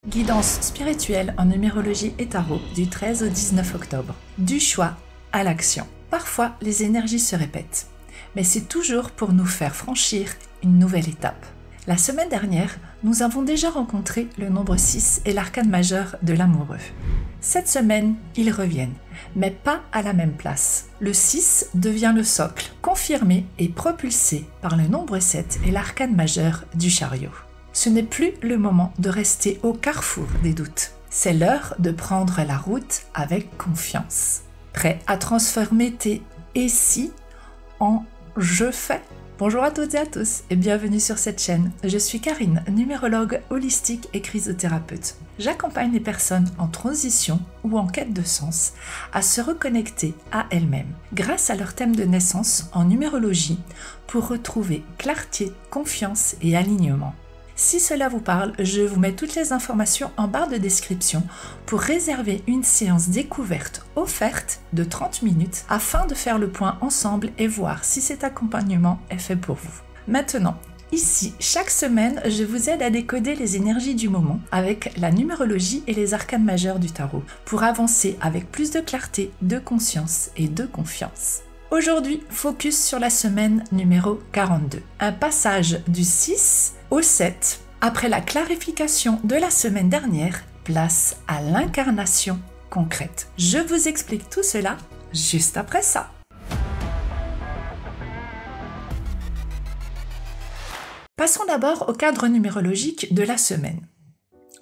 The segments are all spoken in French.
Guidance spirituelle en numérologie et tarot du 13 au 19 octobre. Du choix à l'action. Parfois, les énergies se répètent, mais c'est toujours pour nous faire franchir une nouvelle étape. La semaine dernière, nous avons déjà rencontré le nombre 6 et l'arcane majeur de l'amoureux. Cette semaine, ils reviennent, mais pas à la même place. Le 6 devient le socle, confirmé et propulsé par le nombre 7 et l'arcane majeur du chariot. Ce n'est plus le moment de rester au carrefour des doutes. C'est l'heure de prendre la route avec confiance. Prêt à transformer tes « et si » en « je fais ». Bonjour à toutes et à tous et bienvenue sur cette chaîne. Je suis Karine, numérologue holistique et chrysothérapeute. J'accompagne les personnes en transition ou en quête de sens à se reconnecter à elles-mêmes grâce à leur thème de naissance en numérologie pour retrouver clarté, confiance et alignement. Si cela vous parle, je vous mets toutes les informations en barre de description pour réserver une séance découverte offerte de 30 minutes afin de faire le point ensemble et voir si cet accompagnement est fait pour vous. Maintenant, ici, chaque semaine, je vous aide à décoder les énergies du moment avec la numérologie et les arcanes majeurs du tarot pour avancer avec plus de clarté, de conscience et de confiance. Aujourd'hui, focus sur la semaine numéro 42. Un passage du 6 au 7. Après la clarification de la semaine dernière, place à l'incarnation concrète. Je vous explique tout cela juste après ça. Passons d'abord au cadre numérologique de la semaine.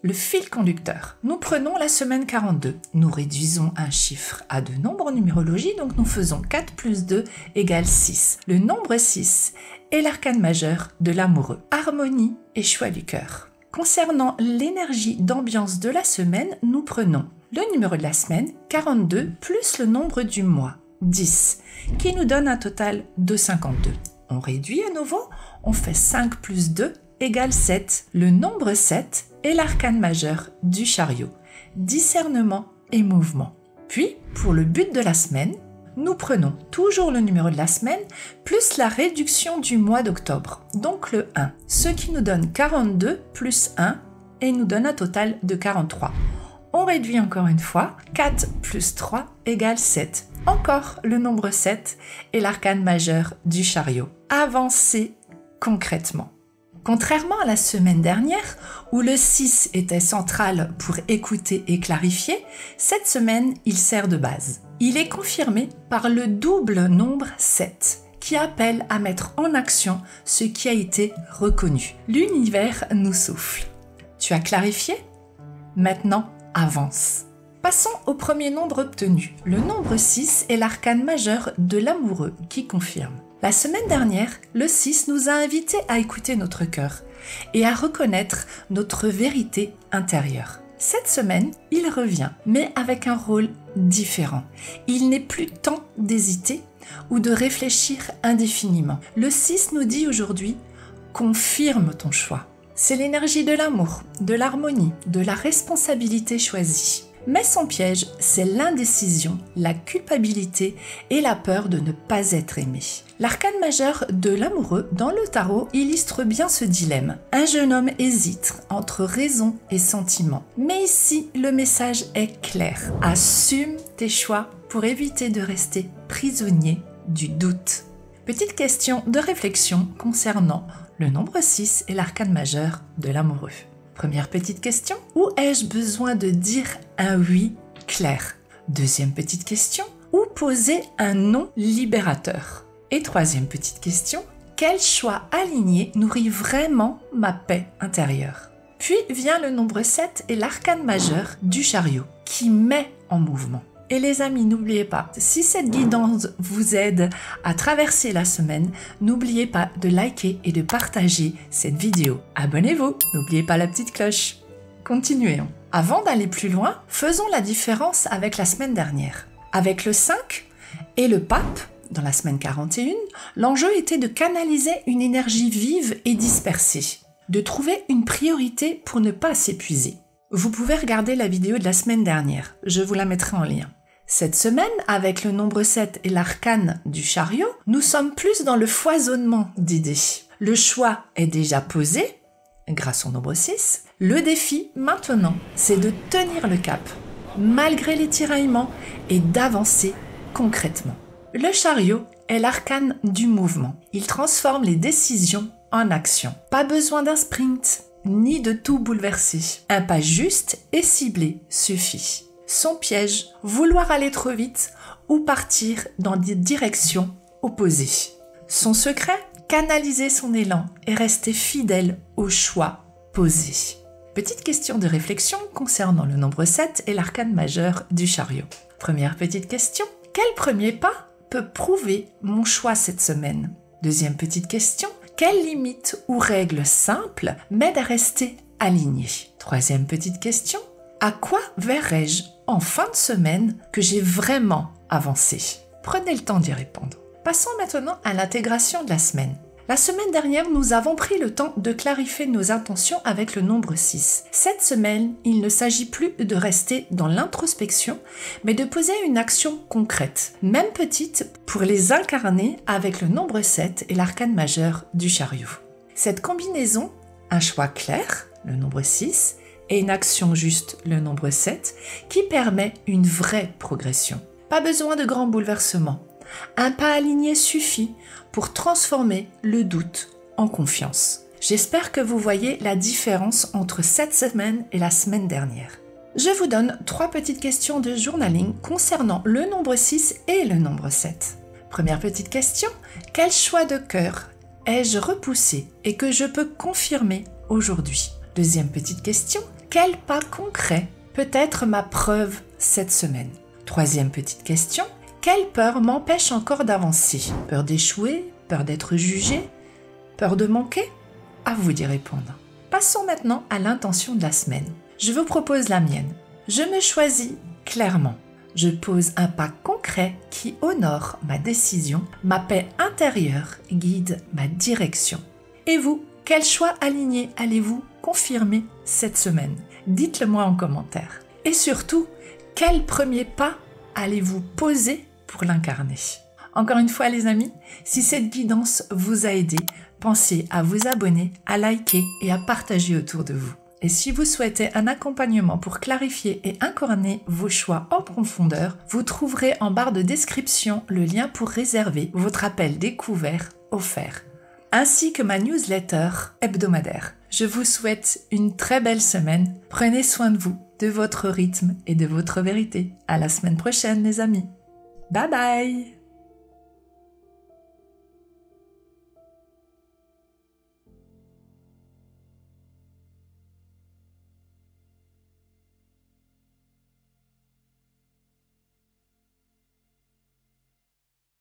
Le fil conducteur. Nous prenons la semaine 42. Nous réduisons un chiffre à deux nombres en numérologie, donc nous faisons 4 plus 2 égale 6. Le nombre 6 est l'arcane majeur de l'amoureux. Harmonie et choix du cœur. Concernant l'énergie d'ambiance de la semaine, nous prenons le numéro de la semaine, 42, plus le nombre du mois, 10, qui nous donne un total de 52. On réduit à nouveau, on fait 5 plus 2 égale 7. Le nombre 7 est l'arcane majeur du chariot, discernement et mouvement. Puis, pour le but de la semaine, nous prenons toujours le numéro de la semaine plus la réduction du mois d'octobre, donc le 1, ce qui nous donne 42 plus 1 et nous donne un total de 43. On réduit encore une fois, 4 plus 3 égale 7. Encore le nombre 7 et l'arcane majeur du chariot. Avancez concrètement. Contrairement à la semaine dernière, où le 6 était central pour écouter et clarifier, cette semaine, il sert de base. Il est confirmé par le double nombre 7, qui appelle à mettre en action ce qui a été reconnu. L'univers nous souffle. Tu as clarifié? Maintenant, avance. Passons au premier nombre obtenu. Le nombre 6 est l'arcane majeur de l'amoureux qui confirme. La semaine dernière, le 6 nous a invités à écouter notre cœur et à reconnaître notre vérité intérieure. Cette semaine, il revient, mais avec un rôle différent. Il n'est plus temps d'hésiter ou de réfléchir indéfiniment. Le 6 nous dit aujourd'hui « confirme ton choix ». C'est l'énergie de l'amour, de l'harmonie, de la responsabilité choisie. Mais son piège, c'est l'indécision, la culpabilité et la peur de ne pas être aimé. L'arcane majeur de l'amoureux dans le tarot illustre bien ce dilemme. Un jeune homme hésite entre raison et sentiment. Mais ici, le message est clair. Assume tes choix pour éviter de rester prisonnier du doute. Petite question de réflexion concernant le nombre 6 et l'arcane majeur de l'amoureux. Première petite question, où ai-je besoin de dire un oui clair? Deuxième petite question, où poser un non libérateur? Et troisième petite question, quel choix aligné nourrit vraiment ma paix intérieure? Puis vient le nombre 7 et l'arcane majeur du chariot, qui met en mouvement. Et les amis, n'oubliez pas, si cette guidance vous aide à traverser la semaine, n'oubliez pas de liker et de partager cette vidéo. Abonnez-vous, n'oubliez pas la petite cloche. Continuons. Avant d'aller plus loin, faisons la différence avec la semaine dernière. Avec le 5 et le pape, dans la semaine 41, l'enjeu était de canaliser une énergie vive et dispersée, de trouver une priorité pour ne pas s'épuiser. Vous pouvez regarder la vidéo de la semaine dernière, je vous la mettrai en lien. Cette semaine, avec le nombre 7 et l'arcane du chariot, nous sommes plus dans le foisonnement d'idées. Le choix est déjà posé grâce au nombre 6. Le défi maintenant, c'est de tenir le cap, malgré les tiraillements, et d'avancer concrètement. Le chariot est l'arcane du mouvement. Il transforme les décisions en action. Pas besoin d'un sprint, ni de tout bouleverser. Un pas juste et ciblé suffit. Son piège, vouloir aller trop vite ou partir dans des directions opposées. Son secret, canaliser son élan et rester fidèle au choix posé. Petite question de réflexion concernant le nombre 7 et l'arcane majeur du chariot. Première petite question, quel premier pas peut prouver mon choix cette semaine? Deuxième petite question, quelle limite ou règle simple m'aide à rester aligné? Troisième petite question, à quoi verrai-je en fin de semaine que j'ai vraiment avancé? Prenez le temps d'y répondre. Passons maintenant à l'intégration de la semaine. La semaine dernière, nous avons pris le temps de clarifier nos intentions avec le nombre 6. Cette semaine, il ne s'agit plus de rester dans l'introspection, mais de poser une action concrète, même petite, pour les incarner avec le nombre 7 et l'arcane majeur du chariot. Cette combinaison, un choix clair, le nombre 6, et une action juste, le nombre 7, qui permet une vraie progression. Pas besoin de grands bouleversements. Un pas aligné suffit pour transformer le doute en confiance. J'espère que vous voyez la différence entre cette semaine et la semaine dernière. Je vous donne 3 petites questions de journaling concernant le nombre 6 et le nombre 7. Première petite question, quel choix de cœur ai-je repoussé et que je peux confirmer aujourd'hui? Deuxième petite question, quel pas concret peut être ma preuve cette semaine? Troisième petite question, quelle peur m'empêche encore d'avancer? Peur d'échouer? Peur d'être jugé? Peur de manquer? À vous d'y répondre. Passons maintenant à l'intention de la semaine. Je vous propose la mienne. Je me choisis clairement. Je pose un pas concret qui honore ma décision, ma paix intérieure guide ma direction. Et vous, quel choix aligné allez-vous confirmer cette semaine? Dites-le moi en commentaire. Et surtout, quel premier pas allez-vous poser pour l'incarner? Encore une fois les amis, si cette guidance vous a aidé, pensez à vous abonner, à liker et à partager autour de vous. Et si vous souhaitez un accompagnement pour clarifier et incarner vos choix en profondeur, vous trouverez en barre de description le lien pour réserver votre appel découvert offert, ainsi que ma newsletter hebdomadaire. Je vous souhaite une très belle semaine. Prenez soin de vous, de votre rythme et de votre vérité. À la semaine prochaine les amis. Bye bye!